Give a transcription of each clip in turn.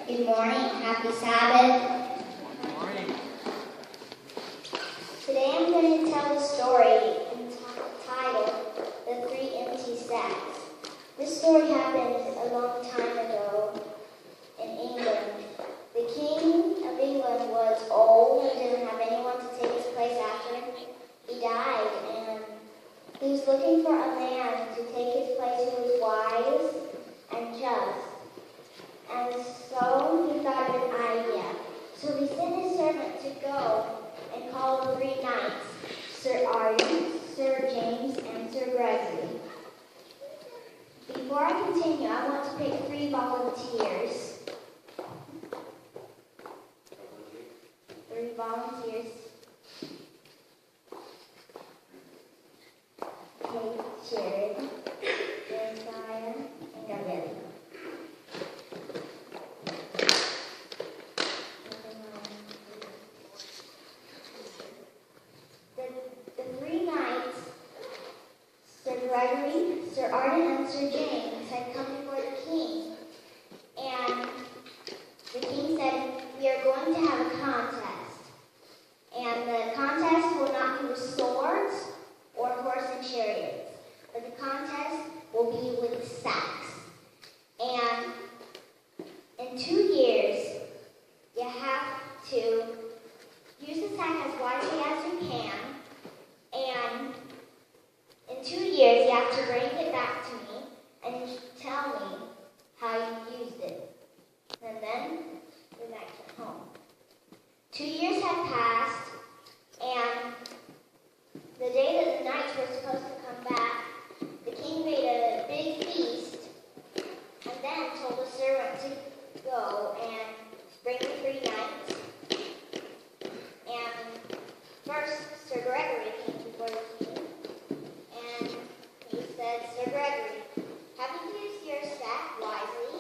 Good morning. Happy Sabbath. Good morning. Today I'm going to tell a story entitled The Three Empty Sacks. This story happened a long time ago in England. The King of England was old and didn't have anyone to take his place after him. He died, and he was looking for a man to take his place who was wise and just. And so he thought of an idea. So he sent his servant to go and call the three knights, Sir Arden, Sir James, and Sir Gregory. Before I continue, I want to pick 3 volunteers. 3 volunteers. Okay, Jared, Josiah, and Gabrielle. The 3 knights, Sir Gregory, Sir Arden, and Sir James, had come before the king. And the king said, "We are going to have a contest. And the contest will not be with swords or horse and chariots, but the contest will be with sacks. And in 2 years, you have to use the sack as wisely as you can. And in 2 years, you have to bring it back to me and tell me how you used it. And then you're back at home." 2 years had passed, and the day that the knights were supposed to come back, the king made a big feast and then told the servant to go and bring the 3 knights. And first, Sir Gregory came before the king, and he said, "Sir Gregory, have you used your sack wisely?"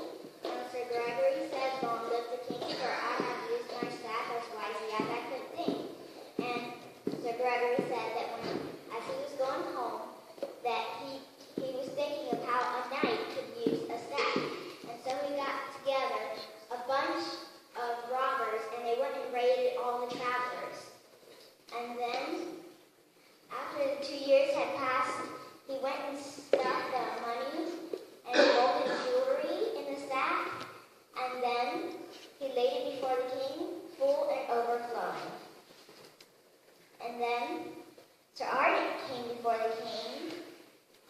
And Sir Gregory said, "Long live the king, for I have used my sack as wisely as I could think." And Sir Gregory said that as he was going home, that he was thinking of how a knight could use a sack. And so he got together a bunch of robbers, and they went and raided all the travelers. And then, after the 2 years had passed, he went and stuffed the money and gold and jewelry in the sack, and then he laid it before the king, full and overflowing. And then Sir Arden came before the king,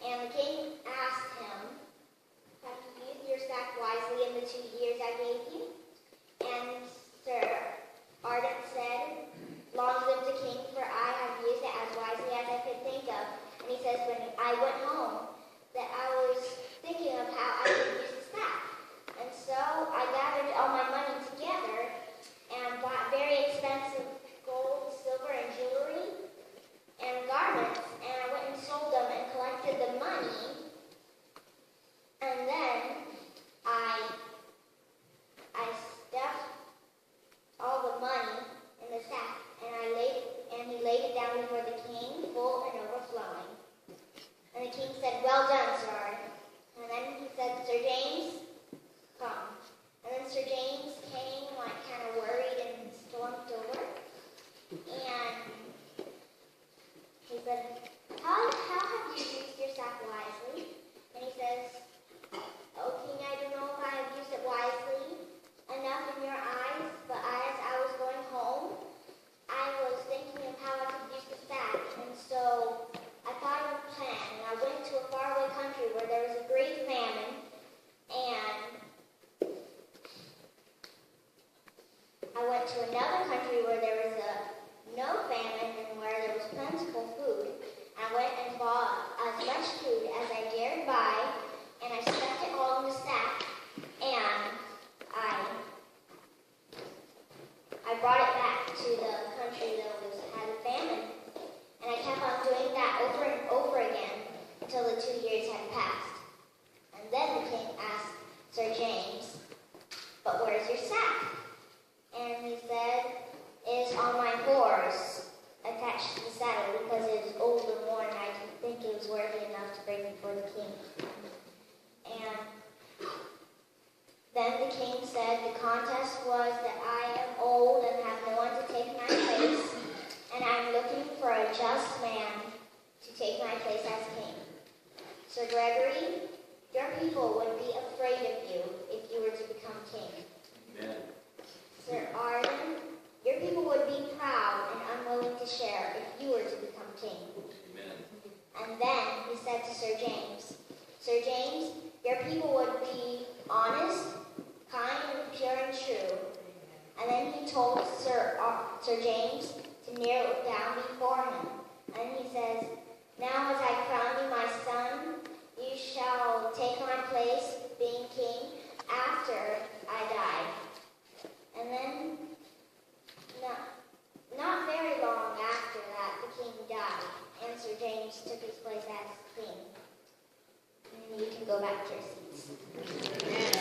and the king asked him, "Have you used your sack wisely in the 2 years I gave you?" And Sir Arden said, "Long live the king, for I have used it as wisely as I could think of." And he says, "When I went home, that I was thinking of how I could use the sack. And so I gathered all my money together and bought very expensive gold, silver, and jewelry and garments, and I went and sold them and collected the money. And then I stuffed all the money in the sack, and he laid it down before the king, full and overflowing." And the king said, "Well done, Sir Arden." And then he said, "Sir James, come." And then Sir James came, kind of worried, and stormed over. And he said, how have you used your sack wisely?" And he says, "Oh, king, I don't know if I have used it wisely enough in your eyes, but as I was going home, I was thinking of how I could use the sack, and so I thought of a plan, and I went to a faraway country where there was a great famine, and I went to another country where there was no famine and where there was plentiful food. I went and bought as much food as I dared buy, and I stuffed it all in the sack, and I brought it back to the country that had a famine. And I kept on doing that over and over again until the 2 years had passed. And then the king asked Sir James, "But where's your sack?" And he said, "It is on my horse, attached to the saddle, because it is old and worn, and I didn't think it was worthy enough to bring that I am old and have no one to take my place, and I'm looking for a just man to take my place as king. Sir Gregory, your people would be afraid of you if you were to become king. Amen. Sir Arden, your people would be proud and unwilling to share if you were to become king. Amen. And then he said to Sir James, your people would be honest, kind, pure, and true. And then he told Sir James to kneel down before him. And he says, now as I crown you my son, you shall take my place being king after I die. And then, not very long after that, the king died, and Sir James took his place as king. And you can go back to your seats.